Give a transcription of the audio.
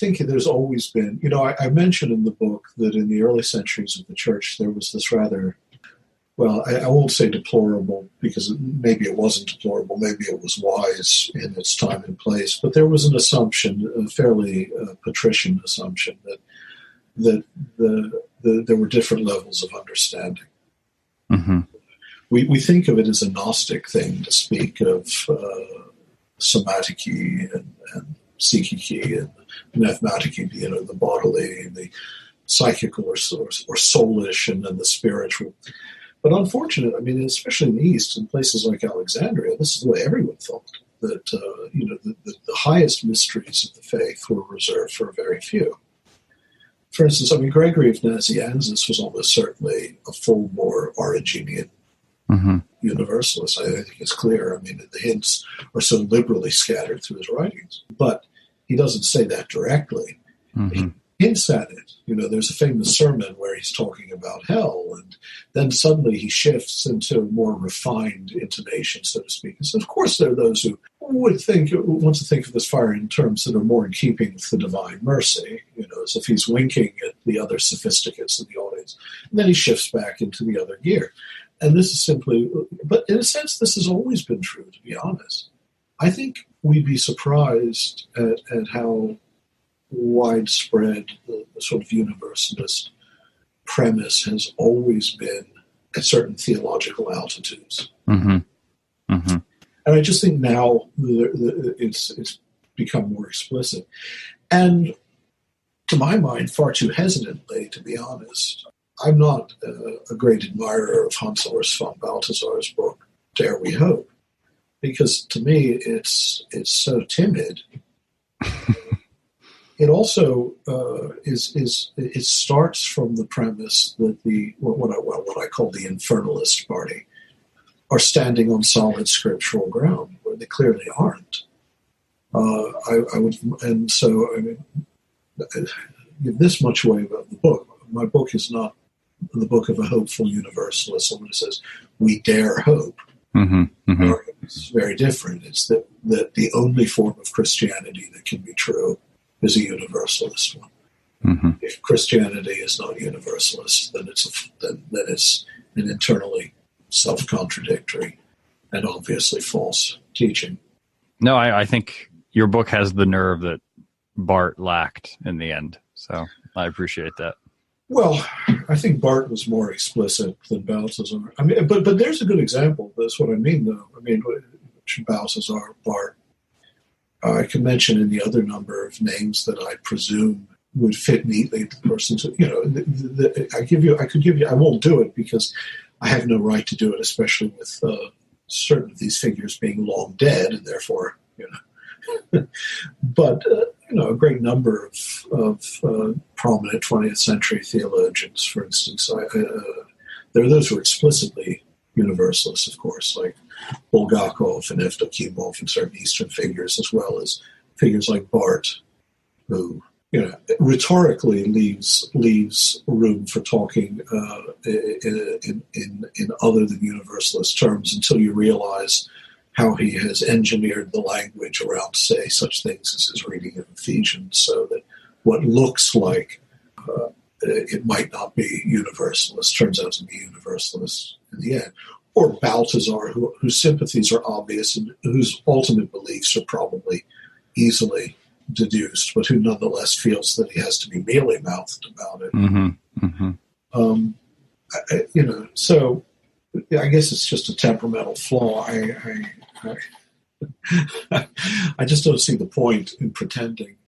think there's always been, I mentioned in the book that in the early centuries of the church, there was this rather, well, I won't say deplorable, because maybe it wasn't deplorable, maybe it was wise in its time and place, but there was an assumption, a fairly patrician assumption, that there were different levels of understanding. Mm-hmm. We think of it as a Gnostic thing to speak of somatiki and psychiki and mathematically, the bodily, the psychical or soulish, and then the spiritual. But unfortunately, especially in the East, in places like Alexandria, this is the way everyone thought, that the highest mysteries of the faith were reserved for a very few. For instance, Gregory of Nazianzus was almost certainly a full-bore Origenian universalist. I think it's clear. The hints are so liberally scattered through his writings. But he doesn't say that directly. Mm-hmm. He hints at it. There's a famous sermon where he's talking about hell, and then suddenly he shifts into more refined intonation, so to speak. And so, of course, there are those who want to think of this fire in terms that are more in keeping with the divine mercy, as if he's winking at the other sophisticates in the audience. And then he shifts back into the other gear. And this is simply, but in a sense, this has always been true, to be honest. I think we'd be surprised at how widespread the sort of universalist premise has always been at certain theological altitudes. Mm-hmm. Mm-hmm. And I just think now it's become more explicit. And to my mind, far too hesitantly, to be honest. I'm not a great admirer of Hans Urs von Balthasar's book, Dare We Hope, because to me it's so timid. It also it starts from the premise that what I call the infernalist party are standing on solid scriptural ground where they clearly aren't. I would give this much away about the book. My book is not the book of a hopeful universalist. Someone says, we dare hope. Mm-hmm. Mm-hmm. It's very different. It's that the only form of Christianity that can be true is a universalist one. Mm-hmm. If Christianity is not universalist, then it's an internally self-contradictory and obviously false teaching. No, I think your book has the nerve that Barth lacked in the end. So I appreciate that. Well, I think Barth was more explicit than Balthasar. But there's a good example. That's what I mean, though. Balthasar, Barth. I can mention any other number of names that I presume would fit neatly to the person's. I won't do it because I have no right to do it, especially with certain of these figures being long dead, and therefore, But a great number of prominent 20th century theologians, for instance, there are those who are explicitly universalists, of course, like Bulgakov and Evdokimov and certain Eastern figures, as well as figures like Barth, who rhetorically leaves room for talking in other than universalist terms until you realize how he has engineered the language around, say, such things as his reading of Ephesians, so that what looks like it might not be universalist turns out to be universalist in the end. Or Balthasar, whose sympathies are obvious and whose ultimate beliefs are probably easily deduced, but who nonetheless feels that he has to be mealy-mouthed about it. Mm-hmm. Mm-hmm. So I guess it's just a temperamental flaw. I just don't see the point in pretending